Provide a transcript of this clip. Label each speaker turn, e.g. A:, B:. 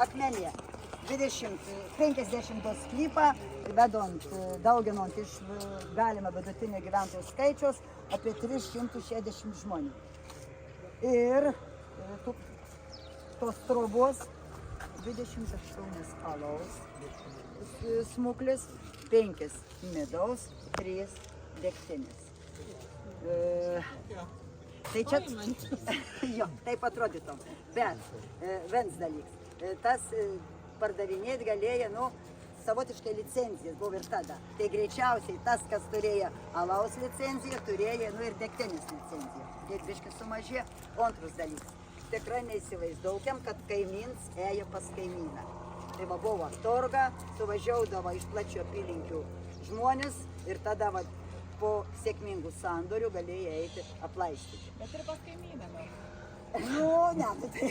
A: Akmenė 50 sklypą, vedant, dauginant iš galima vidutinio gyventojų skaičius apie 360 žmonių. Ir tos trobos 28 alaus smuklis, 5 midaus, 3 degtinės. Tai čia, jo, taip atrodytų, bet vienas dalykas, tas pardavinėti galėjo, savotiškai licenzijas buvo ir tada. Tai greičiausiai tas, kas turėjo alaus licenciją, turėjo ir degtinės licenciją. Ir biškai sumažėjo. Antras dalykas, tikrai neįsivaizduokiam, kad kaimyns ėjo pas kaimyną. Tai buvo turga, suvažiaudavo iš plačių apylinkių žmonės ir tada po sėkmingų sandorių galėjo eiti aplaistyti.
B: Bet ir pas kaimyną.
A: Ne, tai...